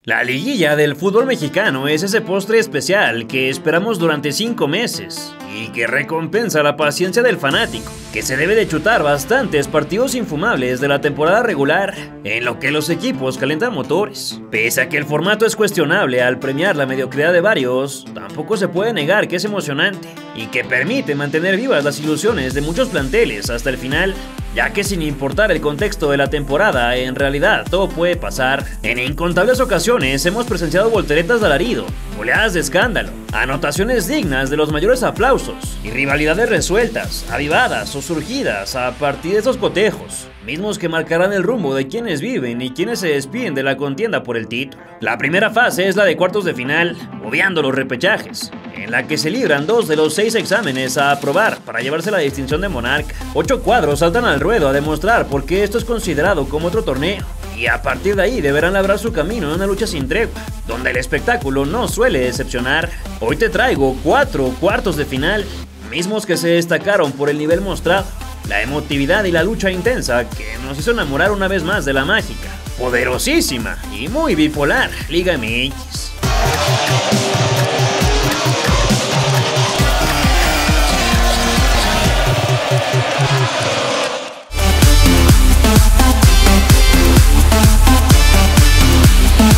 La liguilla del fútbol mexicano es ese postre especial que esperamos durante 5 meses y que recompensa la paciencia del fanático, que se debe de chutar bastantes partidos infumables de la temporada regular, en lo que los equipos calientan motores. Pese a que el formato es cuestionable al premiar la mediocridad de varios, tampoco se puede negar que es emocionante y que permite mantener vivas las ilusiones de muchos planteles hasta el final, ya que sin importar el contexto de la temporada, en realidad todo puede pasar. En incontables ocasiones hemos presenciado volteretas de alarido, oleadas de escándalo, anotaciones dignas de los mayores aplausos y rivalidades resueltas, avivadas o surgidas a partir de esos cotejos, mismos que marcarán el rumbo de quienes viven y quienes se despiden de la contienda por el título. La primera fase es la de cuartos de final, obviando los repechajes, en la que se libran 2 de los 6 exámenes a aprobar para llevarse la distinción de monarca. 8 cuadros saltan al ruedo a demostrar por qué esto es considerado como otro torneo, y a partir de ahí deberán labrar su camino en una lucha sin tregua, donde el espectáculo no suele decepcionar. Hoy te traigo 4 cuartos de final, mismos que se destacaron por el nivel mostrado, la emotividad y la lucha intensa que nos hizo enamorar una vez más de la mágica, poderosísima y muy bipolar Liga MX.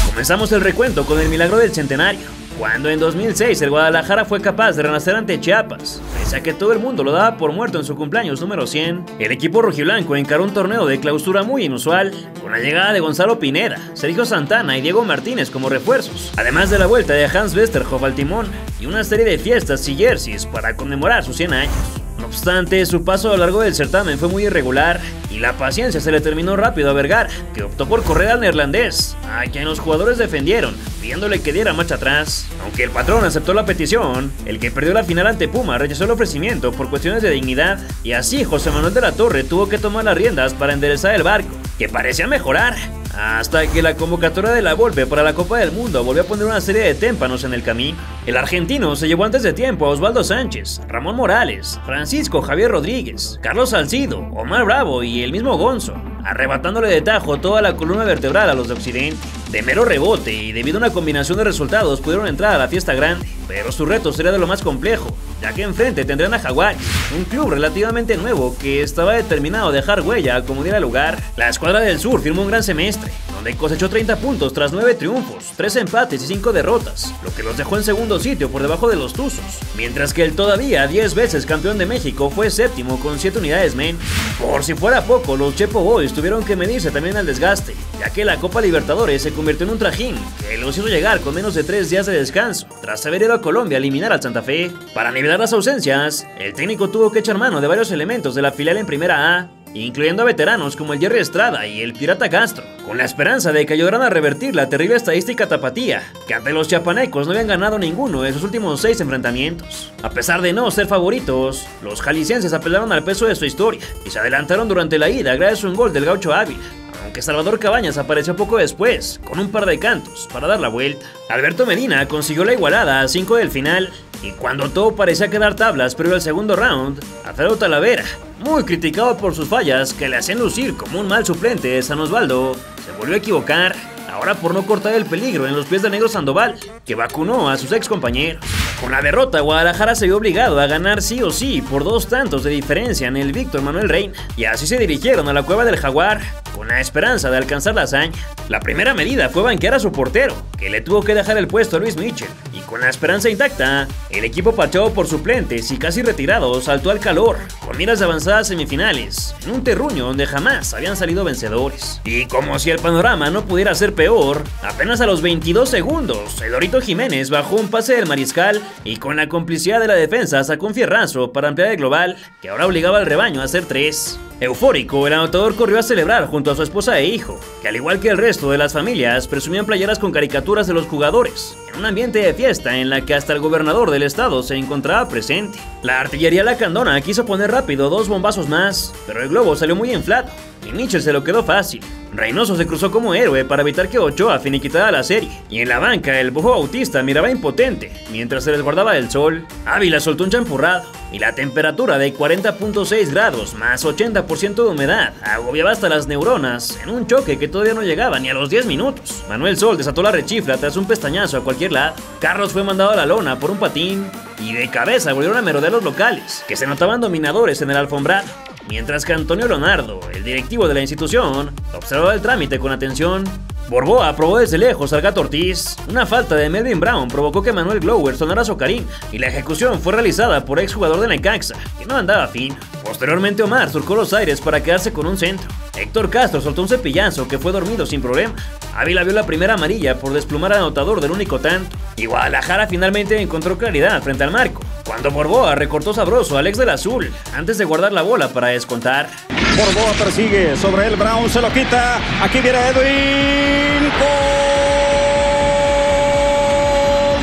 Comenzamos el recuento con el milagro del centenario, cuando en 2006 el Guadalajara fue capaz de renacer ante Chiapas. Pese a que todo el mundo lo daba por muerto en su cumpleaños número 100, el equipo rojiblanco encaró un torneo de clausura muy inusual, con la llegada de Gonzalo Pineda, Sergio Santana y Diego Martínez como refuerzos, además de la vuelta de Hans Westerhoff al timón y una serie de fiestas y jerseys para conmemorar sus 100 años. No obstante, su paso a lo largo del certamen fue muy irregular y la paciencia se le terminó rápido a Vergara, que optó por correr al neerlandés, a quien los jugadores defendieron, pidiéndole que diera marcha atrás. Aunque el patrón aceptó la petición, el que perdió la final ante Puma rechazó el ofrecimiento por cuestiones de dignidad, y así José Manuel de la Torre tuvo que tomar las riendas para enderezar el barco, que parecía mejorar, hasta que la convocatoria de la Volpe para la Copa del Mundo volvió a poner una serie de témpanos en el camino. El argentino se llevó antes de tiempo a Osvaldo Sánchez, Ramón Morales, Francisco Javier Rodríguez, Carlos Salcido, Omar Bravo y el mismo Gonzo, arrebatándole de tajo toda la columna vertebral a los de Occidente. De mero rebote y debido a una combinación de resultados pudieron entrar a la fiesta grande, pero su reto sería de lo más complejo, ya que enfrente tendrán a Jaguares, un club relativamente nuevo que estaba determinado a dejar huella como diera lugar. La escuadra del sur firmó un gran semestre, donde cosechó 30 puntos tras 9 triunfos, 3 empates y 5 derrotas, lo que los dejó en segundo sitio por debajo de los Tuzos, mientras que el todavía 10 veces campeón de México fue séptimo con 7 unidades menos. Por si fuera poco, los Chepo Boys tuvieron que medirse también al desgaste, ya que la Copa Libertadores se convirtió en un trajín que los hizo llegar con menos de 3 días de descanso, tras haber ido a Colombia a eliminar al Santa Fe. Para nivelar las ausencias, el técnico tuvo que echar mano de varios elementos de la filial en Primera A, incluyendo a veteranos como el Jerry Estrada y el Pirata Castro, con la esperanza de que ayudaran a revertir la terrible estadística tapatía, que ante los chiapanecos no habían ganado ninguno en sus últimos 6 enfrentamientos. A pesar de no ser favoritos, los jaliscienses apelaron al peso de su historia y se adelantaron durante la ida gracias a un gol del Gaucho Ávila, aunque Salvador Cabañas apareció poco después, con un par de cantos para dar la vuelta. Alberto Medina consiguió la igualada a 5 del final, y cuando todo parecía quedar tablas previo al segundo round, Alfredo Talavera, muy criticado por sus fallas que le hacían lucir como un mal suplente de San Osvaldo, se volvió a equivocar, ahora por no cortar el peligro en los pies de Negro Sandoval, que vacunó a sus ex compañeros. Con la derrota, Guadalajara se vio obligado a ganar sí o sí por 2 tantos de diferencia en el Víctor Manuel Reina, y así se dirigieron a la cueva del Jaguar, con la esperanza de alcanzar la hazaña. La primera medida fue banquear a su portero, que le tuvo que dejar el puesto a Luis Mitchell, y con la esperanza intacta, el equipo parchado por suplentes y casi retirado saltó al calor, con miras de avanzadas semifinales, en un terruño donde jamás habían salido vencedores. Y como si el panorama no pudiera ser peor, apenas a los 22 segundos, el Dorito Jiménez bajó un pase del mariscal y con la complicidad de la defensa sacó un fierrazo para ampliar el global, que ahora obligaba al rebaño a hacer 3. Eufórico, el anotador corrió a celebrar junto a su esposa e hijo, que al igual que el resto de las familias presumían playeras con caricaturas de los jugadores, en un ambiente de fiesta en la que hasta el gobernador del estado se encontraba presente. La artillería lacandona quiso poner rápido 2 bombazos más, pero el globo salió muy inflado y Mitchell se lo quedó fácil, Reynoso se cruzó como héroe para evitar que Ochoa finiquitara la serie, y en la banca el Bofo Bautista miraba impotente mientras se resguardaba del sol. Ávila soltó un champurrado y la temperatura de 40.6 grados más 80% de humedad agobiaba hasta las neuronas en un choque que todavía no llegaba ni a los 10 minutos. Manuel Sol desató la rechifla tras un pestañazo a cualquier lado. Carlos fue mandado a la lona por un patín y de cabeza volvieron a merodear los locales, que se notaban dominadores en el alfombrado. Mientras que Antonio Leonardo, el directivo de la institución, observaba el trámite con atención. Borboa probó desde lejos al Gato Ortiz. Una falta de Melvin Brown provocó que Manuel Glower sonara socarín, y la ejecución fue realizada por exjugador de Necaxa, que no andaba fino. Posteriormente Omar surcó los aires para quedarse con un centro. Héctor Castro soltó un cepillazo que fue dormido sin problema. Ávila vio la primera amarilla por desplumar al anotador del único tanto. Y Guadalajara finalmente encontró claridad frente al marco, cuando Borboa recortó sabroso al ex del azul, antes de guardar la bola para descontar. Borboa persigue sobre él, Brown se lo quita, aquí viene Edwin, ¡gol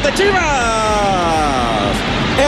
de Chivas!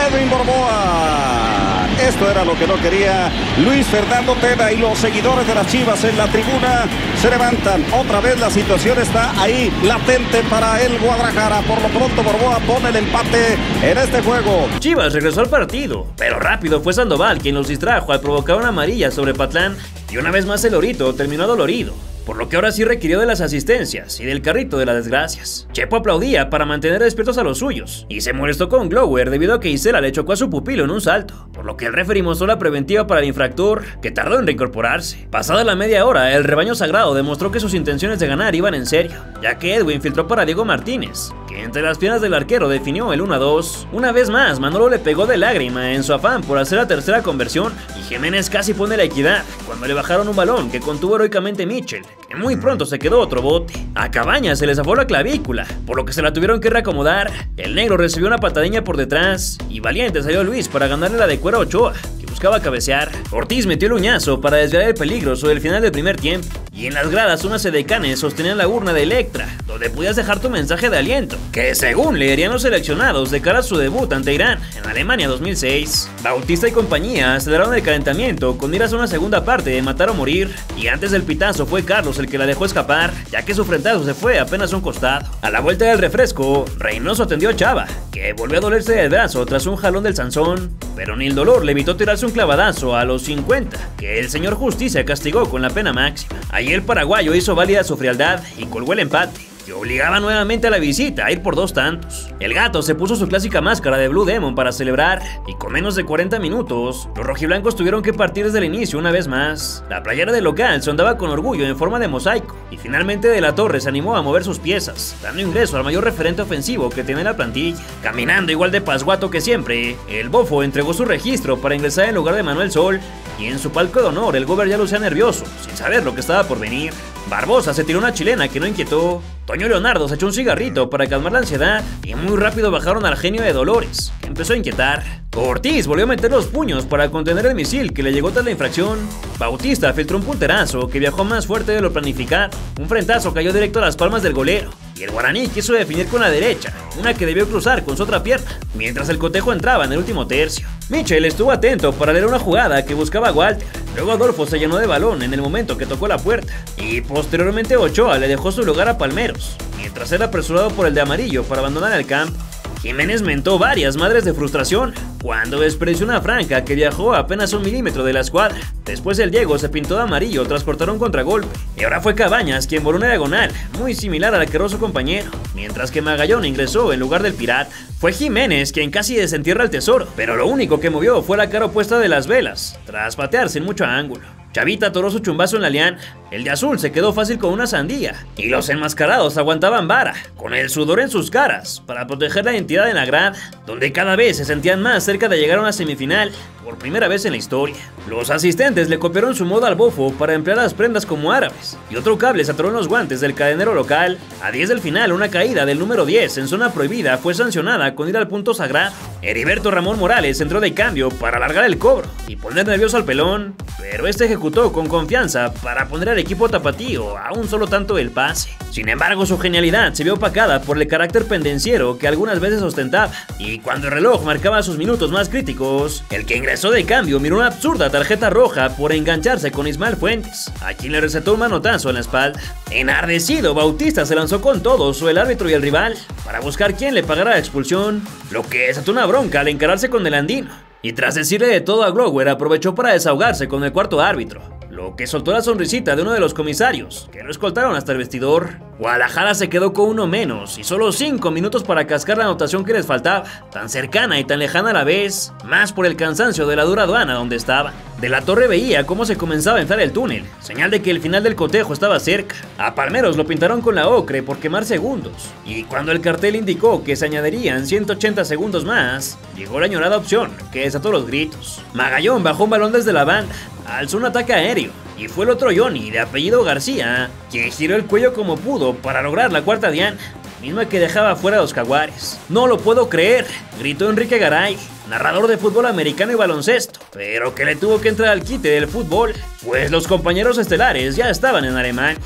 Edwin Borboa, esto era lo que no quería Luis Fernando Tena, y los seguidores de las Chivas en la tribuna se levantan. Otra vez la situación está ahí latente para el Guadalajara. Por lo pronto Borboa pone el empate en este juego. Chivas regresó al partido, pero rápido fue Sandoval quien los distrajo al provocar una amarilla sobre Patlán, y una vez más el Lorito terminó dolorido, por lo que ahora sí requirió de las asistencias y del carrito de las desgracias. Chepo aplaudía para mantener despiertos a los suyos, y se molestó con Glower debido a que Isela le chocó a su pupilo en un salto, por lo que el referee mostró la preventiva para el infractor, que tardó en reincorporarse. Pasada la media hora, el rebaño sagrado demostró que sus intenciones de ganar iban en serio, ya que Edwin filtró para Diego Martínez, que entre las piernas del arquero definió el 1-2. Una vez más, Manolo le pegó de lágrima en su afán por hacer la tercera conversión, y Jiménez casi pone la equidad cuando le bajaron un balón que contuvo heroicamente Mitchell, que muy pronto se quedó otro bote. A Cabañas se le zafó la clavícula, por lo que se la tuvieron que reacomodar. El negro recibió una patadilla por detrás, y valiente salió Luis para ganarle la de cuero a Ochoa, que buscaba cabecear. Ortiz metió el uñazo para desviar el peligro sobre el final del primer tiempo, y en las gradas unas edecanes sostenían la urna de Electra, donde podías dejar tu mensaje de aliento, que según leerían los seleccionados de cara a su debut ante Irán en Alemania 2006. Bautista y compañía aceleraron el calentamiento con miras a una segunda parte de matar o morir, y antes del pitazo fue Carlos el que la dejó escapar, ya que su frentazo se fue apenas a un costado. A la vuelta del refresco, Reynoso atendió a Chava, que volvió a dolerse del brazo tras un jalón del Sansón, pero ni el dolor le evitó tirarse un clavadazo a los 50, que el señor Justicia castigó con la pena máxima. Ahí el paraguayo hizo válida su frialdad y colgó el empate, que obligaba nuevamente a la visita a ir por 2 tantos. El Gato se puso su clásica máscara de Blue Demon para celebrar, y con menos de 40 minutos, los rojiblancos tuvieron que partir desde el inicio una vez más. La playera del local se ondaba con orgullo en forma de mosaico, y finalmente De la Torre se animó a mover sus piezas, dando ingreso al mayor referente ofensivo que tiene la plantilla. Caminando igual de pasguato que siempre, el Bofo entregó su registro para ingresar en lugar de Manuel Sol, y en su palco de honor el gober ya lucía nervioso, sin saber lo que estaba por venir. Barbosa se tiró una chilena que no inquietó. Toño Leonardo se echó un cigarrito para calmar la ansiedad, y muy rápido bajaron al genio de Dolores, que empezó a inquietar. Ortiz volvió a meter los puños para contener el misil que le llegó tras la infracción. Bautista filtró un punterazo que viajó más fuerte de lo planificado. Un frentazo cayó directo a las palmas del golero, y el guaraní quiso definir con la derecha, una que debió cruzar con su otra pierna, mientras el cotejo entraba en el último tercio. Mitchell estuvo atento para leer una jugada que buscaba a Walter. Luego Adolfo se llenó de balón en el momento que tocó la puerta, y posteriormente Ochoa le dejó su lugar a Palmeros, mientras era apresurado por el de amarillo para abandonar el campo. Jiménez mentó varias madres de frustración cuando desperdició una franca que viajó a apenas 1 milímetro de la escuadra. Después el Diego se pintó de amarillo tras cortar un contragolpe, y ahora fue Cabañas quien voló una diagonal muy similar a la que erró su compañero, mientras que Magallón ingresó en lugar del pirata. Fue Jiménez quien casi desentierra el tesoro, pero lo único que movió fue la cara opuesta de las velas, tras patear sin mucho ángulo. Chavita atoró su chumbazo en la liana, el de azul se quedó fácil con una sandía, y los enmascarados aguantaban vara, con el sudor en sus caras, para proteger la identidad en la grada, donde cada vez se sentían más cerca de llegar a una semifinal, por primera vez en la historia. Los asistentes le copiaron su moda al Bofo para emplear las prendas como árabes, y otro cable se atoró en los guantes del cadenero local. A 10 del final, una caída del número 10 en zona prohibida fue sancionada con ir al punto sagrado. Heriberto Ramón Morales entró de cambio para alargar el cobro y poner nervioso al pelón, pero este ejecutó con confianza para poner al equipo tapatío a un solo tanto del pase. Sin embargo, su genialidad se vio opacada por el carácter pendenciero que algunas veces ostentaba, y cuando el reloj marcaba sus minutos más críticos, el que ingresó de cambio miró una absurda tarjeta roja por engancharse con Ismael Fuentes, a quien le recetó un manotazo en la espalda. Enardecido, Bautista se lanzó con todo sobre el árbitro y el rival para buscar quién le pagara la expulsión, lo que desató una bronca al encararse con el andino, y tras decirle de todo a Glower aprovechó para desahogarse con el cuarto árbitro, lo que soltó la sonrisita de uno de los comisarios, que lo escoltaron hasta el vestidor. Guadalajara se quedó con uno menos y solo 5 minutos para cascar la anotación que les faltaba, tan cercana y tan lejana a la vez, más por el cansancio de la dura aduana donde estaba. De la torre veía cómo se comenzaba a entrar el túnel, señal de que el final del cotejo estaba cerca. A Palmeros lo pintaron con la ocre por quemar segundos, y cuando el cartel indicó que se añadirían 180 segundos más, llegó la añorada opción que desató los gritos. Magallón bajó un balón desde la banda, alzó un ataque aéreo, y fue el otro Johnny, de apellido García, quien giró el cuello como pudo para lograr la cuarta diana, misma que dejaba fuera a los Jaguares. "No lo puedo creer", gritó Enrique Garay, narrador de fútbol americano y baloncesto, pero que le tuvo que entrar al quite del fútbol, pues los compañeros estelares ya estaban en Alemania.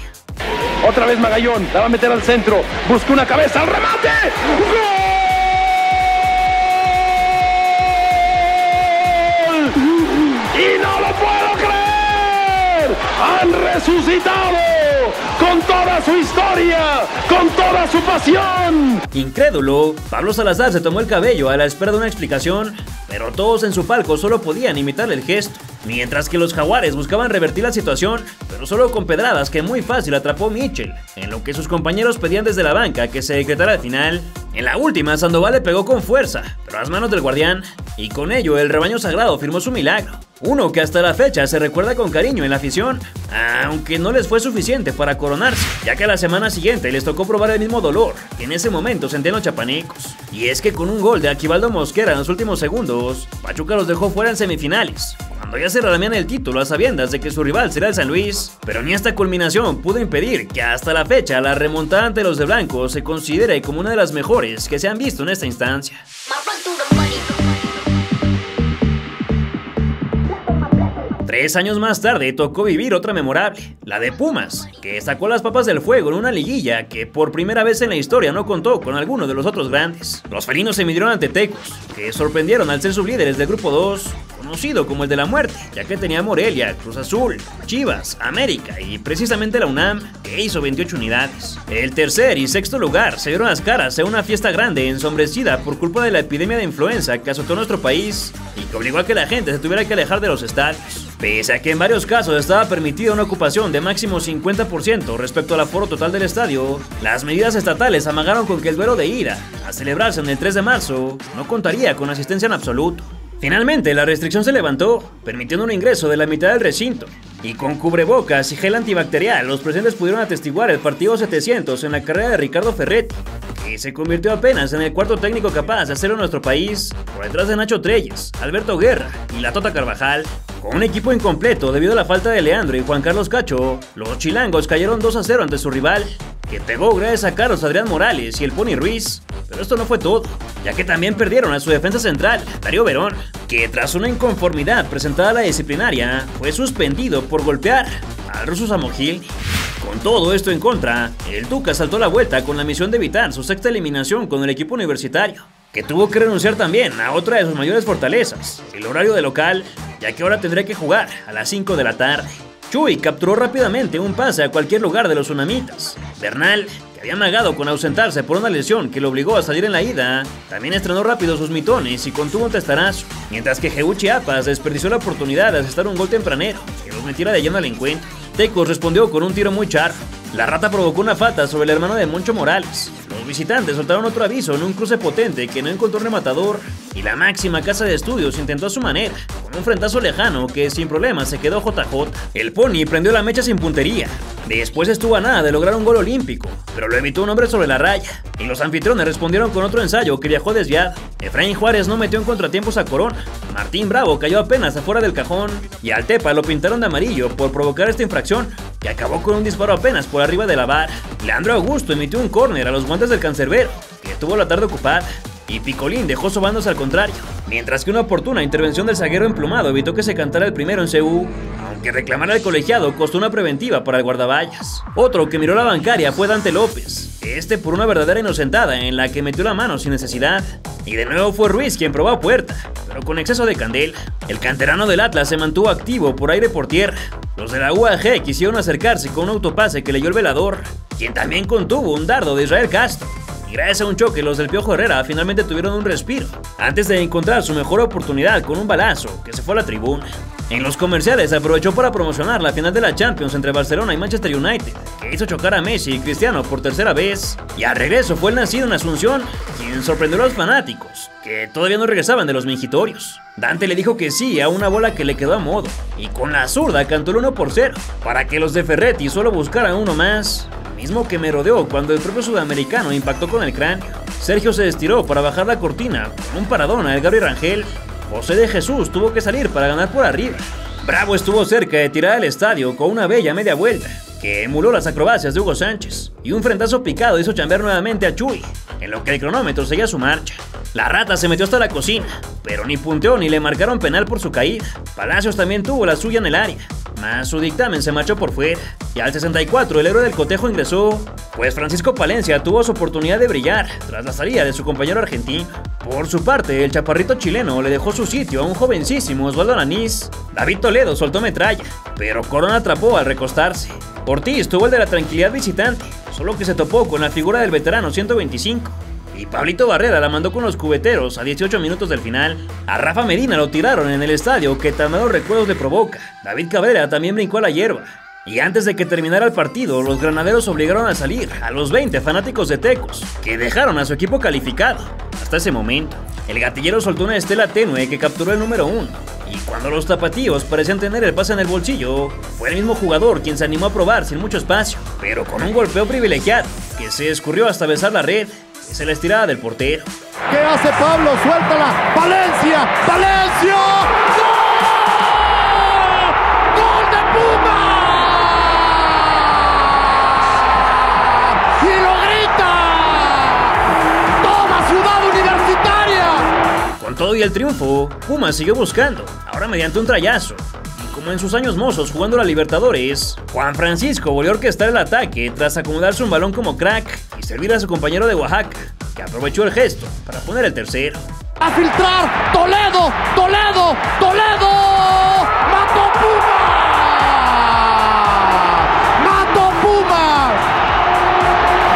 Otra vez Magallón, la va a meter al centro, busca una cabeza, al remate, ¡gol! ¡Y no lo puedo creer! ¡Han resucitado! ¡Con toda su historia! ¡Con toda su pasión! Incrédulo, Pablo Salazar se tomó el cabello a la espera de una explicación, pero todos en su palco solo podían imitarle el gesto, mientras que los Jaguares buscaban revertir la situación, pero solo con pedradas que muy fácil atrapó Mitchell, en lo que sus compañeros pedían desde la banca que se decretara el final. En la última, Sandoval le pegó con fuerza, pero a las manos del guardián, y con ello el rebaño sagrado firmó su milagro, uno que hasta la fecha se recuerda con cariño en la afición, aunque no les fue suficiente para coronarse, ya que a la semana siguiente les tocó probar el mismo dolor que en ese momento sentían los chapanecos. Y es que con un gol de Aquivaldo Mosquera en los últimos segundos, Pachuca los dejó fuera en semifinales, cuando ya se relamían el título a sabiendas de que su rival será el San Luis, pero ni esta culminación pudo impedir que hasta la fecha la remontada ante los de blanco se considere como una de las mejores que se han visto en esta instancia. 3 años más tarde tocó vivir otra memorable, la de Pumas, que sacó las papas del fuego en una liguilla que por primera vez en la historia no contó con alguno de los otros grandes. Los felinos se midieron ante Tecos, que sorprendieron al ser sublíderes del grupo 2, conocido como el de la muerte, ya que tenía Morelia, Cruz Azul, Chivas, América y precisamente la UNAM, que hizo 28 unidades. El tercer y sexto lugar se dieron las caras en una fiesta grande ensombrecida por culpa de la epidemia de influenza que azotó nuestro país y que obligó a que la gente se tuviera que alejar de los estadios. Pese a que en varios casos estaba permitida una ocupación de máximo 50% respecto al aforo total del estadio, las medidas estatales amagaron con que el duelo de ida, a celebrarse en el 3 de marzo, no contaría con asistencia en absoluto. Finalmente, la restricción se levantó, permitiendo un ingreso de la mitad del recinto, y con cubrebocas y gel antibacterial, los presentes pudieron atestiguar el partido 700 en la carrera de Ricardo Ferretti, que se convirtió apenas en el cuarto técnico capaz de hacerlo en nuestro país, por detrás de Nacho Treyes, Alberto Guerra y la Tota Carvajal. Con un equipo incompleto debido a la falta de Leandro y Juan Carlos Cacho, los chilangos cayeron 2-0 ante su rival, que pegó gracias a Carlos Adrián Morales y el Pony Ruiz. Pero esto no fue todo, ya que también perdieron a su defensa central, Darío Verón, que tras una inconformidad presentada a la disciplinaria, fue suspendido por golpear al ruso Samogil. Con todo esto en contra, el Tuca saltó la vuelta con la misión de evitar su sexta eliminación con el equipo universitario, que tuvo que renunciar también a otra de sus mayores fortalezas, el horario de local, ya que ahora tendrá que jugar a las 5 de la tarde. Chuy capturó rápidamente un pase a cualquier lugar de los tsunamitas. Bernal, que había amagado con ausentarse por una lesión que lo obligó a salir en la ida, también estrenó rápido sus mitones y contuvo un testarazo, mientras que Jeú Chiapas desperdició la oportunidad de asestar un gol tempranero que los metiera de lleno al encuentro. Tecos respondió con un tiro muy charro. La Rata provocó una falta sobre el hermano de Moncho Morales. Los visitantes soltaron otro aviso en un cruce potente que no encontró rematador, y la máxima casa de estudios intentó a su manera, con un frentazo lejano que sin problemas se quedó JJ. El Pony prendió la mecha sin puntería. Después estuvo a nada de lograr un gol olímpico, pero lo evitó un hombre sobre la raya, y los anfitriones respondieron con otro ensayo que viajó desviado. Efraín Juárez no metió en contratiempos a Corona. Martín Bravo cayó apenas afuera del cajón, y al Tepa lo pintaron de amarillo por provocar esta infracción, que acabó con un disparo apenas por arriba de la vara. Leandro Augusto emitió un córner a los guantes del cancerbero, que tuvo la tarde ocupada, y Picolín dejó sobándose al contrario, mientras que una oportuna intervención del zaguero emplumado evitó que se cantara el primero en CU, aunque reclamar al colegiado costó una preventiva para el guardaballas. Otro que miró la bancaria fue Dante López, por una verdadera inocentada en la que metió la mano sin necesidad. Y de nuevo fue Ruiz quien probó a puerta, pero con exceso de candela. El canterano del Atlas se mantuvo activo por aire por tierra. Los de la UAG quisieron acercarse con un autopase que leyó el velador, quien también contuvo un dardo de Israel Castro. Y gracias a un choque, los del Piojo Herrera finalmente tuvieron un respiro, antes de encontrar su mejor oportunidad con un balazo que se fue a la tribuna. En los comerciales aprovechó para promocionar la final de la Champions entre Barcelona y Manchester United, que hizo chocar a Messi y Cristiano por tercera vez. Y al regreso fue el nacido en Asunción quien sorprendió a los fanáticos, que todavía no regresaban de los mingitorios. Dante le dijo que sí a una bola que le quedó a modo, y con la zurda cantó el 1-0, para que los de Ferretti solo buscaran uno más. Mismo que me rodeó cuando el propio sudamericano impactó con el cráneo. Sergio se estiró para bajar la cortina con un paradón a Gabriel Rangel. José de Jesús tuvo que salir para ganar por arriba. Bravo estuvo cerca de tirar al estadio con una bella media vuelta, que emuló las acrobacias de Hugo Sánchez, y un frentazo picado hizo chambear nuevamente a Chuy, en lo que el cronómetro seguía su marcha. La rata se metió hasta la cocina, pero ni punteó ni le marcaron penal por su caída. Palacios también tuvo la suya en el área, mas su dictamen se marchó por fuera. Y al 64 el héroe del cotejo ingresó, pues Francisco Palencia tuvo su oportunidad de brillar tras la salida de su compañero argentino. Por su parte, el chaparrito chileno le dejó su sitio a un jovencísimo Osvaldo Alanís. David Toledo soltó metralla, pero Corona atrapó al recostarse. Ortiz tuvo el de la tranquilidad visitante, solo que se topó con la figura del veterano 125. Y Pablito Barrera la mandó con los cubeteros a 18 minutos del final. A Rafa Medina lo tiraron en el estadio que tan malos recuerdos le provoca. David Cabrera también brincó a la hierba. Y antes de que terminara el partido, los granaderos obligaron a salir a los 20 fanáticos de Tecos, que dejaron a su equipo calificado. Hasta ese momento, el gatillero soltó una estela tenue que capturó el número 1. Y cuando los tapatíos parecían tener el pase en el bolsillo, fue el mismo jugador quien se animó a probar sin mucho espacio, pero con un golpeo privilegiado, que se escurrió hasta besar la red. Es la estirada del portero. ¿Qué hace Pablo? ¡Suéltala! ¡Valencia! ¡Valencia! ¡Gol! ¡Gol de Puma! ¡Y lo grita! ¡Toma, Ciudad Universitaria! Con todo y el triunfo, Puma siguió buscando, ahora mediante un trayazo. Como en sus años mozos jugando la Libertadores, Juan Francisco volvió a orquestar el ataque tras acomodarse un balón como crack y servir a su compañero de Oaxaca, que aprovechó el gesto para poner el tercero. ¡A filtrar! ¡Toledo! ¡Toledo! ¡Toledo! ¡Mató Pumas! ¡Mató Pumas!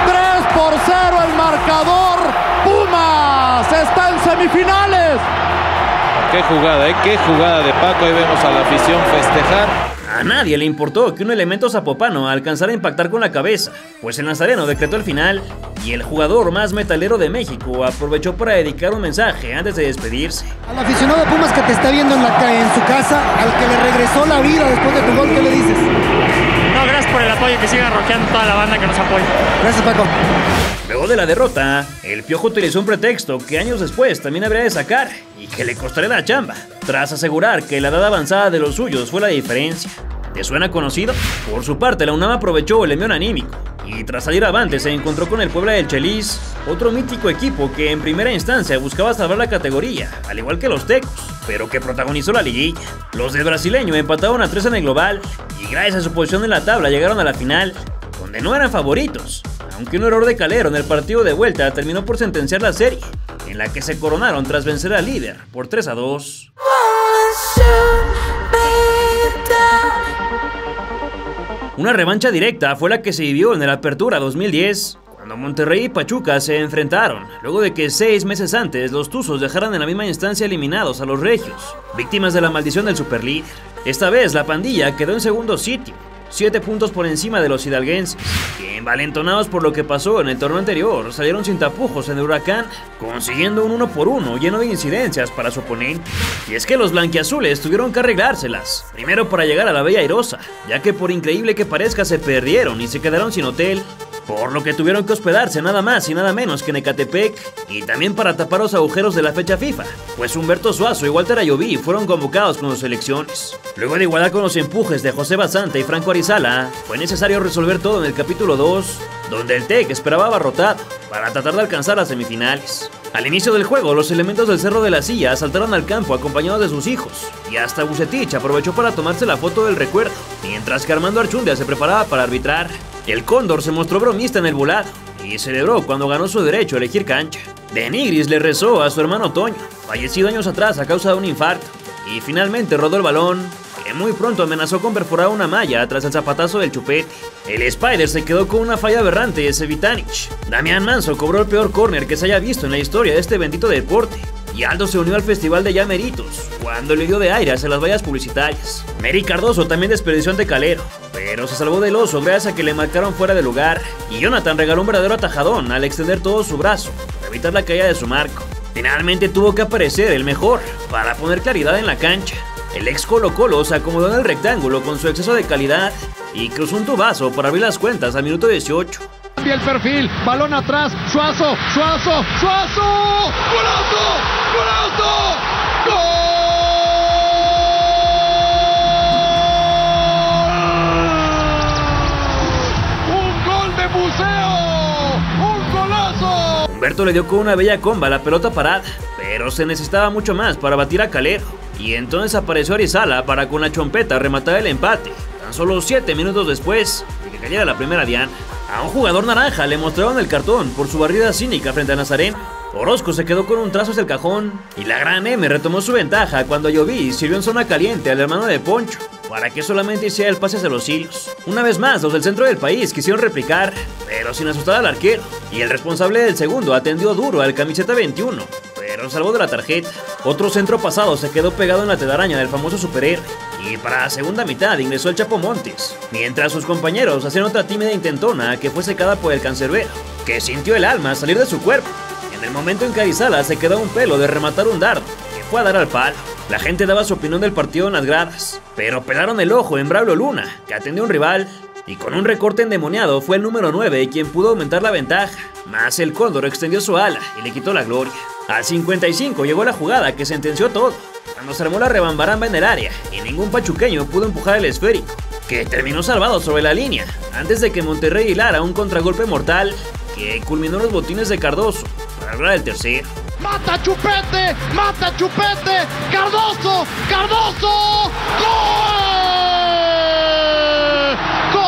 3-0 el marcador. Pumas está en semifinales. Qué jugada de Paco, ahí vemos a la afición festejar. A nadie le importó que un elemento zapopano alcanzara a impactar con la cabeza, pues el nazareno decretó el final y el jugador más metalero de México aprovechó para dedicar un mensaje antes de despedirse. Al aficionado de Pumas que te está viendo en su casa, al que le regresó la vida después de tu gol, ¿qué le dices? No, gracias por el apoyo, que siga rockeando toda la banda que nos apoya. Gracias, Paco. Luego de la derrota, el Piojo utilizó un pretexto que años después también habría de sacar y que le costaría la chamba, tras asegurar que la edad avanzada de los suyos fue la diferencia. ¿Te suena conocido? Por su parte, la UNAM aprovechó el envión anímico y tras salir avante se encontró con el Puebla del Chelis, otro mítico equipo que en primera instancia buscaba salvar la categoría, al igual que los Tecos, pero que protagonizó la liguilla. Los del brasileño empataron a 3 en el global y gracias a su posición en la tabla llegaron a la final, donde no eran favoritos, aunque un error de Calero en el partido de vuelta terminó por sentenciar la serie, en la que se coronaron tras vencer al líder por 3-2. Una revancha directa fue la que se vivió en el Apertura 2010, cuando Monterrey y Pachuca se enfrentaron, luego de que 6 meses antes los Tuzos dejaran en la misma instancia eliminados a los Regios, víctimas de la maldición del superlíder. Esta vez la pandilla quedó en segundo sitio, 7 puntos por encima de los hidalguenses, que envalentonados por lo que pasó en el torneo anterior, salieron sin tapujos en el Huracán, consiguiendo un 1-1 lleno de incidencias para su oponente. Y es que los blanquiazules tuvieron que arreglárselas, primero para llegar a la Bella Airosa, ya que por increíble que parezca se perdieron y se quedaron sin hotel, por lo que tuvieron que hospedarse nada más y nada menos que en Ecatepec, y también para tapar los agujeros de la fecha FIFA, pues Humberto Suazo y Walter Ayoví fueron convocados con sus selecciones. Luego de igualar con los empujes de José Basanta y Franco Arizala, fue necesario resolver todo en el capítulo 2, donde el TEC esperaba abarrotado para tratar de alcanzar las semifinales. Al inicio del juego, los elementos del Cerro de la Silla saltaron al campo acompañados de sus hijos, y hasta Vucetich aprovechó para tomarse la foto del recuerdo, mientras que Armando Archundia se preparaba para arbitrar. El Cóndor se mostró bromista en el volado, y celebró cuando ganó su derecho a elegir cancha. De Nigris le rezó a su hermano Toño, fallecido años atrás a causa de un infarto, y finalmente rodó el balón, que muy pronto amenazó con perforar una malla tras el zapatazo del Chupete. El Spider se quedó con una falla aberrante de Sevitanich. Damián Manso cobró el peor córner que se haya visto en la historia de este bendito deporte. Y Aldo se unió al festival de llameritos cuando le dio de aire hacia las vallas publicitarias. Mary Cardoso también desperdició ante Calero, pero se salvó del oso gracias a que le marcaron fuera de lugar. Y Jonathan regaló un verdadero atajadón al extender todo su brazo para evitar la caída de su marco. Finalmente tuvo que aparecer el mejor para poner claridad en la cancha. El ex Colo-Colo se acomodó en el rectángulo con su exceso de calidad y cruzó un tubazo para abrir las cuentas al minuto 18. Cambia el perfil, balón atrás, Suazo, Suazo, Suazo, ¡golazo! ¡Golazo! ¡Gol! ¡Un gol de museo! ¡Un golazo! Humberto le dio con una bella comba a la pelota parada, pero se necesitaba mucho más para batir a Calero. Y entonces apareció Arizala para con la chompeta rematar el empate, tan solo 7 minutos después de que cayera la primera diana. A un jugador naranja le mostraron el cartón por su barrida cínica frente a Nazareno. Orozco se quedó con un trazo hacia el cajón y la Gran M retomó su ventaja cuando Lloví sirvió en zona caliente al hermano de Poncho para que solamente hiciera el pase hacia los hilos. Una vez más, los del centro del país quisieron replicar, pero sin asustar al arquero, y el responsable del segundo atendió duro al camiseta 21, pero salvó de la tarjeta. Otro centro pasado se quedó pegado en la telaraña del famoso superhéroe, y para la segunda mitad ingresó el Chapo Montes, mientras sus compañeros hacían otra tímida intentona que fue secada por el cancerbero, que sintió el alma salir de su cuerpo. En el momento en que Arizala se quedó a un pelo de rematar un dardo, que fue a dar al palo. La gente daba su opinión del partido en las gradas, pero pelaron el ojo en Braulio Luna, que atendió a un rival, y con un recorte endemoniado fue el número 9 quien pudo aumentar la ventaja, más el Cóndor extendió su ala y le quitó la gloria. Al 55 llegó la jugada que sentenció todo, cuando se armó la rebambaramba en el área y ningún pachuqueño pudo empujar el esférico, que terminó salvado sobre la línea, antes de que Monterrey hilara un contragolpe mortal que culminó los botines de Cardoso para lograr el tercero. ¡Mata Chupete! ¡Mata Chupete! ¡Cardoso! ¡Cardoso! ¡Gol! ¡Gol!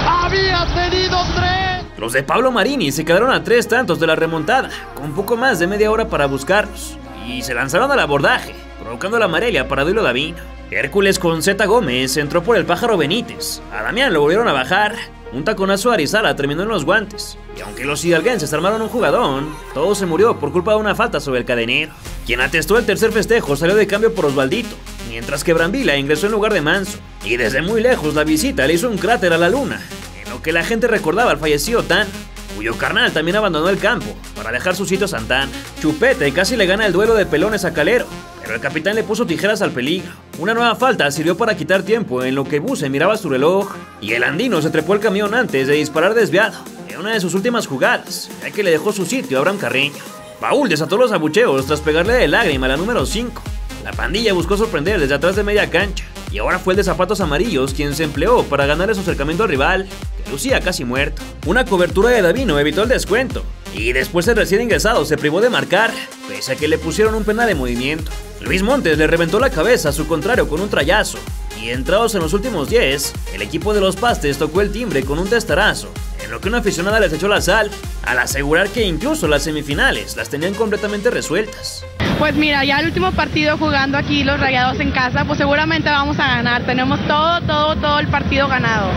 ¡Había tenido 3! Los de Pablo Marini se quedaron a 3 tantos de la remontada, con poco más de media hora para buscarlos, y se lanzaron al abordaje, provocando la amarilla para Duilo Davino. Hércules con Z Gómez entró por el Pájaro Benítez, a Damián lo volvieron a bajar, un taconazo a Arizala terminó en los guantes, y aunque los hidalguenses armaron un jugadón, todo se murió por culpa de una falta sobre el cadenero. Quien atestó el tercer festejo salió de cambio por Osvaldito, mientras que Brambila ingresó en lugar de Manso, y desde muy lejos la visita le hizo un cráter a la luna, en lo que la gente recordaba al fallecido Tan, cuyo carnal también abandonó el campo para dejar su sitio a Santana. Chupete casi le gana el duelo de pelones a Calero, pero el capitán le puso tijeras al peligro. Una nueva falta sirvió para quitar tiempo en lo que Buse miraba su reloj, y el andino se trepó el camión antes de disparar desviado en una de sus últimas jugadas, ya que le dejó su sitio a Abraham Carreño. Paul desató los abucheos tras pegarle de lágrima a la número 5. La pandilla buscó sorprender desde atrás de media cancha, y ahora fue el de zapatos amarillos quien se empleó para ganar su acercamiento al rival, que lucía casi muerto. Una cobertura de Davino evitó el descuento, y después el recién ingresado se privó de marcar, pese a que le pusieron un penal de movimiento. Luis Montes le reventó la cabeza a su contrario con un trayazo, y entrados en los últimos 10, el equipo de los Pastes tocó el timbre con un testarazo, en lo que una aficionada les echó la sal, al asegurar que incluso las semifinales las tenían completamente resueltas. Pues mira, ya el último partido jugando aquí los Rayados en casa, pues seguramente vamos a ganar, tenemos todo el partido ganado.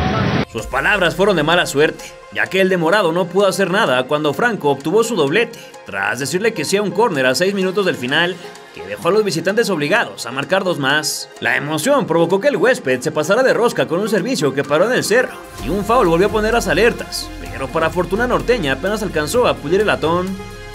Sus palabras fueron de mala suerte, ya que el de Morado no pudo hacer nada cuando Franco obtuvo su doblete, tras decirle que sí a un córner a 6 minutos del final, que dejó a los visitantes obligados a marcar 2 más. La emoción provocó que el huésped se pasara de rosca con un servicio que paró en el cerro, y un foul volvió a poner las alertas, pero para fortuna norteña apenas alcanzó a pulir el latón.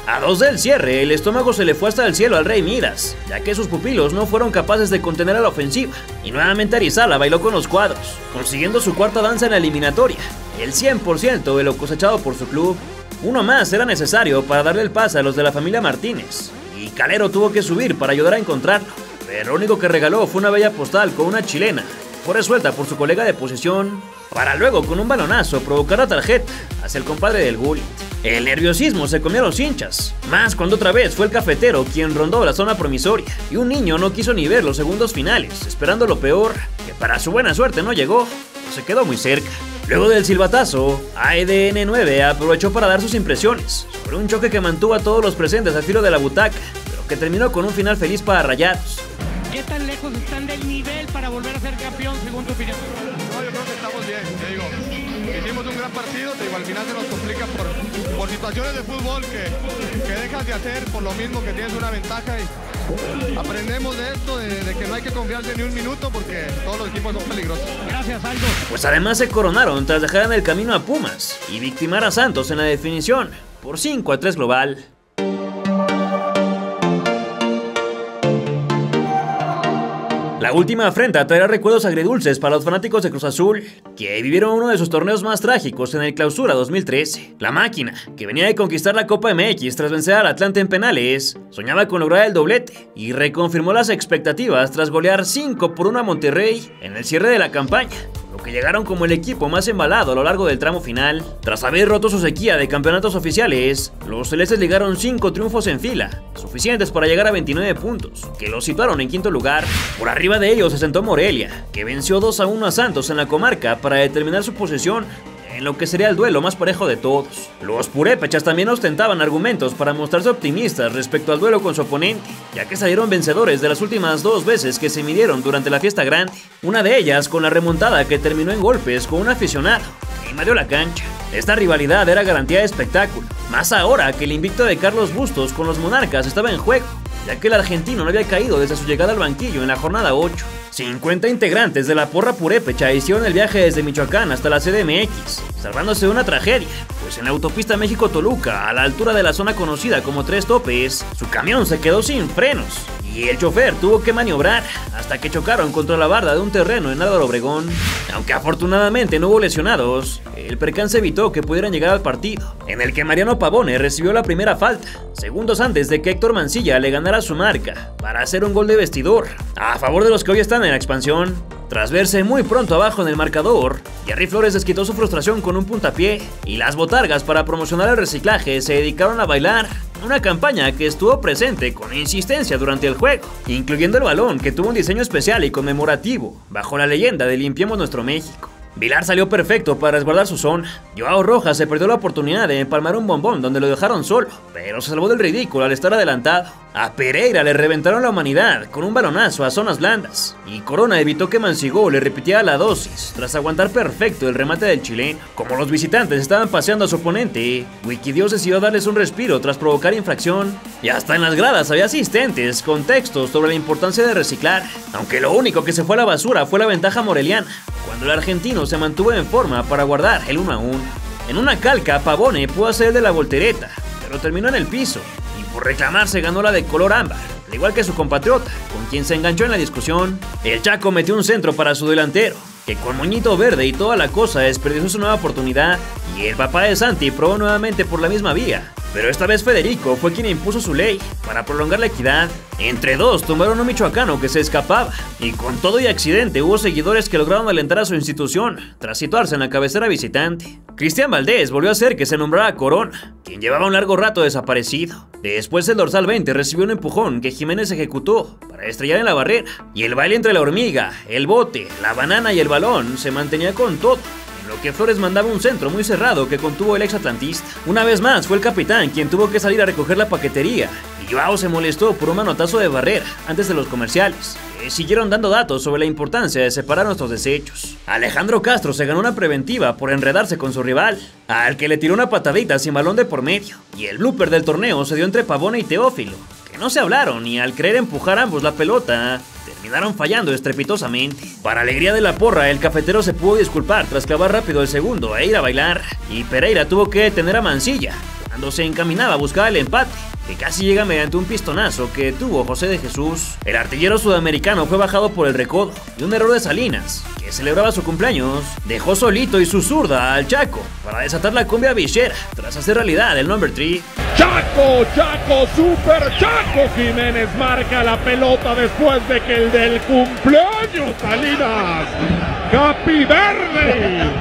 A 2 del cierre, el estómago se le fue hasta el cielo al Rey Midas, ya que sus pupilos no fueron capaces de contener a la ofensiva, y nuevamente Arizala bailó con los cuadros, consiguiendo su cuarta danza en la eliminatoria, el 100% de lo cosechado por su club. Uno más era necesario para darle el pase a los de la familia Martínez, y Calero tuvo que subir para ayudar a encontrarlo, pero lo único que regaló fue una bella postal con una chilena, fue resuelta por su colega de posición, para luego con un balonazo provocar la tarjeta hacia el compadre del Gullit. El nerviosismo se comió a los hinchas, más cuando otra vez fue el cafetero quien rondó la zona promisoria y un niño no quiso ni ver los segundos finales, esperando lo peor, que para su buena suerte no llegó, se quedó muy cerca. Luego del silbatazo, AEDN 9 aprovechó para dar sus impresiones sobre un choque que mantuvo a todos los presentes al filo de la butaca, pero que terminó con un final feliz para Rayados. ¿Qué tan lejos están del nivel para volver a ser campeón, según tu opinión? No, yo creo que estamos bien, te digo. Hicimos un gran partido, te digo, al final se nos complica por situaciones de fútbol que dejas de hacer por lo mismo que tienes una ventaja y aprendemos de esto, de que no hay que confiarse ni un minuto porque todos los equipos son peligrosos. Gracias, Aldo. Pues además se coronaron tras dejar en el camino a Pumas y victimar a Santos en la definición por 5-3 global. La última afrenta traerá recuerdos agridulces para los fanáticos de Cruz Azul, que vivieron uno de sus torneos más trágicos en el Clausura 2013. La máquina, que venía de conquistar la Copa MX tras vencer al Atlante en penales, soñaba con lograr el doblete y reconfirmó las expectativas tras golear 5-1 a Monterrey en el cierre de la campaña, lo que llegaron como el equipo más embalado a lo largo del tramo final. Tras haber roto su sequía de campeonatos oficiales, los celestes ligaron 5 triunfos en fila, suficientes para llegar a 29 puntos, que los situaron en quinto lugar. Por arriba de ellos se sentó Morelia, que venció 2-1 a Santos en la comarca para determinar su posición en lo que sería el duelo más parejo de todos. Los purépechas también ostentaban argumentos para mostrarse optimistas respecto al duelo con su oponente, ya que salieron vencedores de las últimas 2 veces que se midieron durante la fiesta grande, una de ellas con la remontada que terminó en golpes con un aficionado que invadió la cancha. Esta rivalidad era garantía de espectáculo, más ahora que el invicto de Carlos Bustos con los Monarcas estaba en juego, ya que el argentino no había caído desde su llegada al banquillo en la jornada 8. 50 integrantes de la porra purépecha hicieron el viaje desde Michoacán hasta la CDMX, salvándose de una tragedia, pues en la autopista México-Toluca, a la altura de la zona conocida como Tres Topes, su camión se quedó sin frenos y el chofer tuvo que maniobrar hasta que chocaron contra la barda de un terreno en Álvaro Obregón. Aunque afortunadamente no hubo lesionados, el percance evitó que pudieran llegar al partido, en el que Mariano Pavone recibió la primera falta, segundos antes de que Héctor Mancilla le ganara su marca para hacer un gol de vestidor a favor de los que hoy están en la expansión. Tras verse muy pronto abajo en el marcador, Jerry Flores desquitó su frustración con un puntapié y las botargas para promocionar el reciclaje se dedicaron a bailar, una campaña que estuvo presente con insistencia durante el juego, incluyendo el balón que tuvo un diseño especial y conmemorativo bajo la leyenda de Limpiemos Nuestro México. Vilar salió perfecto para resguardar su zona. Joao Rojas se perdió la oportunidad de empalmar un bombón donde lo dejaron solo, pero se salvó del ridículo al estar adelantado. A Pereira le reventaron la humanidad con un balonazo a zonas blandas, y Corona evitó que Mancigó le repitiera la dosis tras aguantar perfecto el remate del chileno. Como los visitantes estaban paseando a su oponente, Wikidios decidió darles un respiro tras provocar infracción, y hasta en las gradas había asistentes con textos sobre la importancia de reciclar, aunque lo único que se fue a la basura fue la ventaja moreliana, cuando el argentino se mantuvo en forma para guardar el 1-1. En una calca, Pavone pudo hacer el de la voltereta, pero terminó en el piso, y por reclamar se ganó la de color ámbar, al igual que su compatriota, con quien se enganchó en la discusión. El Chaco metió un centro para su delantero, que con moñito verde y toda la cosa desperdició su nueva oportunidad, y el papá de Santi probó nuevamente por la misma vía, pero esta vez Federico fue quien impuso su ley para prolongar la equidad. Entre dos tumbaron a un michoacano que se escapaba, y con todo y accidente hubo seguidores que lograron alentar a su institución tras situarse en la cabecera visitante. Cristian Valdés volvió a hacer que se nombrara a Corona, quien llevaba un largo rato desaparecido. Después el dorsal 20 recibió un empujón que Jiménez ejecutó para estrellar en la barrera, y el baile entre la hormiga, el bote, la banana y el balón se mantenía con todo, en lo que Flores mandaba un centro muy cerrado que contuvo el ex atlantista. Una vez más fue el capitán quien tuvo que salir a recoger la paquetería, y Joao se molestó por un manotazo de barrera antes de los comerciales, que siguieron dando datos sobre la importancia de separar nuestros desechos. Alejandro Castro se ganó una preventiva por enredarse con su rival, al que le tiró una patadita sin balón de por medio, y el blooper del torneo se dio entre Pavone y Teófilo, que no se hablaron y al querer empujar ambos la pelota, terminaron fallando estrepitosamente. Para alegría de la porra, el cafetero se pudo disculpar tras clavar rápido el segundo e ir a bailar, y Pereira tuvo que detener a Mancilla cuando se encaminaba a buscar el empate, que casi llega mediante un pistonazo que tuvo José de Jesús. El artillero sudamericano fue bajado por el recodo, y un error de Salinas, que celebraba su cumpleaños, dejó solito y su zurda al Chaco para desatar la cumbia villera tras hacer realidad el number 3. Chaco, Super Chaco Jiménez marca la pelota después de que el del cumpleaños Salinas, Capi Verde,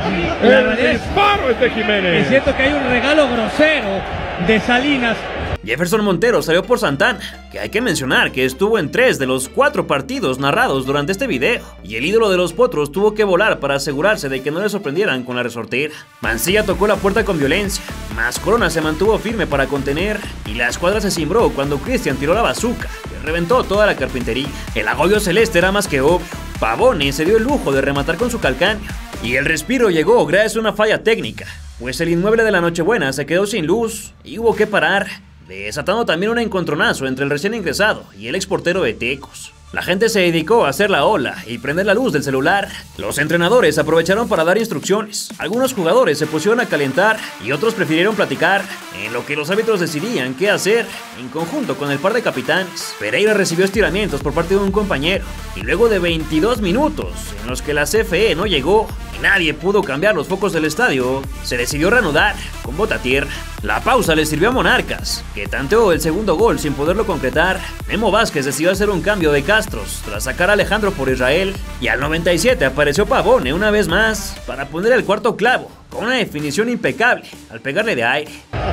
de Jiménez. Es cierto que hay un regalo grosero de Salinas. Jefferson Montero salió por Santana, que hay que mencionar que estuvo en 3 de los 4 partidos narrados durante este video, y el ídolo de los potros tuvo que volar para asegurarse de que no le sorprendieran con la resortera. Mancilla tocó la puerta con violencia, mas Corona se mantuvo firme para contener, y la escuadra se cimbró cuando Cristian tiró la bazuca, que reventó toda la carpintería. El agobio celeste era más que obvio. Pavone se dio el lujo de rematar con su calcaño, y el respiro llegó gracias a una falla técnica, pues el inmueble de la Nochebuena se quedó sin luz y hubo que parar, desatando también un encontronazo entre el recién ingresado y el exportero de Tecos. La gente se dedicó a hacer la ola y prender la luz del celular. Los entrenadores aprovecharon para dar instrucciones. Algunos jugadores se pusieron a calentar y otros prefirieron platicar, en lo que los árbitros decidían qué hacer en conjunto con el par de capitanes. Pereira recibió estiramientos por parte de un compañero y luego de 22 minutos en los que la CFE no llegó y nadie pudo cambiar los focos del estadio, se decidió reanudar con bota a tierra. La pausa le sirvió a Monarcas, que tanteó el segundo gol sin poderlo concretar. Memo Vázquez decidió hacer un cambio de Castros tras sacar a Alejandro por Israel, y al 97 apareció Pavone una vez más para poner el cuarto clavo, con una definición impecable al pegarle de aire.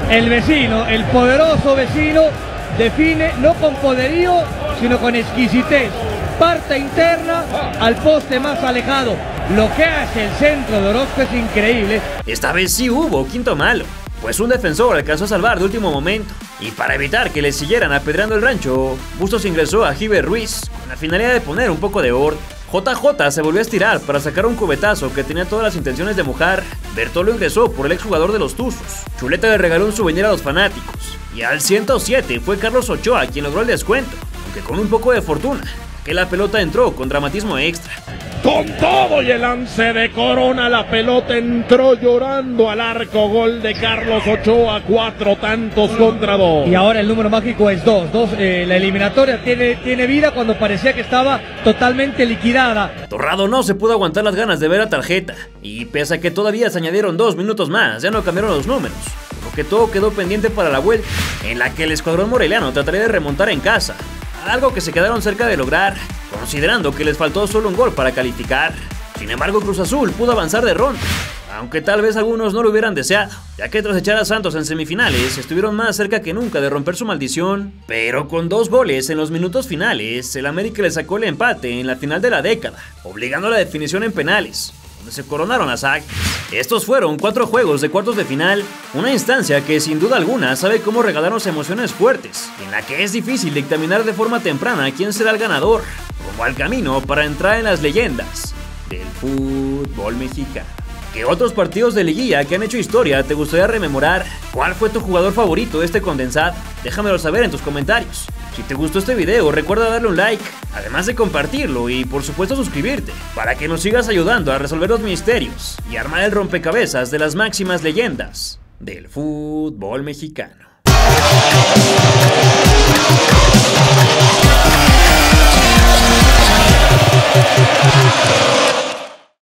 El vecino, el poderoso vecino, define no con poderío, sino con exquisitez. Parte interna al poste más alejado. Lo que hace el centro de Orozco es increíble. Esta vez sí hubo quinto malo, pues un defensor alcanzó a salvar de último momento, y para evitar que le siguieran apedreando el rancho, Bustos ingresó a Giver Ruiz con la finalidad de poner un poco de orden. JJ se volvió a estirar para sacar un cubetazo que tenía todas las intenciones de mojar. Bertolo ingresó por el exjugador de los Tuzos. Chuleta le regaló un souvenir a los fanáticos, y al 107 fue Carlos Ochoa quien logró el descuento, aunque con un poco de fortuna, que la pelota entró con dramatismo extra. Con todo y el lance de Corona, la pelota entró llorando al arco. Gol de Carlos Ochoa, 4 tantos contra 2. Y ahora el número mágico es 2. La eliminatoria tiene vida cuando parecía que estaba totalmente liquidada. Torrado no se pudo aguantar las ganas de ver la tarjeta, y pese a que todavía se añadieron 2 minutos más, ya no cambiaron los números, por lo que todo quedó pendiente para la vuelta, en la que el escuadrón moreliano trataría de remontar en casa, algo que se quedaron cerca de lograr, considerando que les faltó solo un gol para calificar. Sin embargo, Cruz Azul pudo avanzar de ronda, aunque tal vez algunos no lo hubieran deseado, ya que tras echar a Santos en semifinales estuvieron más cerca que nunca de romper su maldición. Pero con 2 goles en los minutos finales, el América le sacó el empate en la final de la década, obligando a la definición en penales, donde se coronaron las Águilas. Estos fueron 4 juegos de cuartos de final, una instancia que sin duda alguna sabe cómo regalarnos emociones fuertes, en la que es difícil dictaminar de forma temprana quién será el ganador, como al camino para entrar en las leyendas del fútbol mexicano. ¿Qué otros partidos de liguilla que han hecho historia te gustaría rememorar? ¿Cuál fue tu jugador favorito de este condensado? Déjamelo saber en tus comentarios. Si te gustó este video, recuerda darle un like, además de compartirlo y por supuesto suscribirte, para que nos sigas ayudando a resolver los misterios y armar el rompecabezas de las máximas leyendas del fútbol mexicano.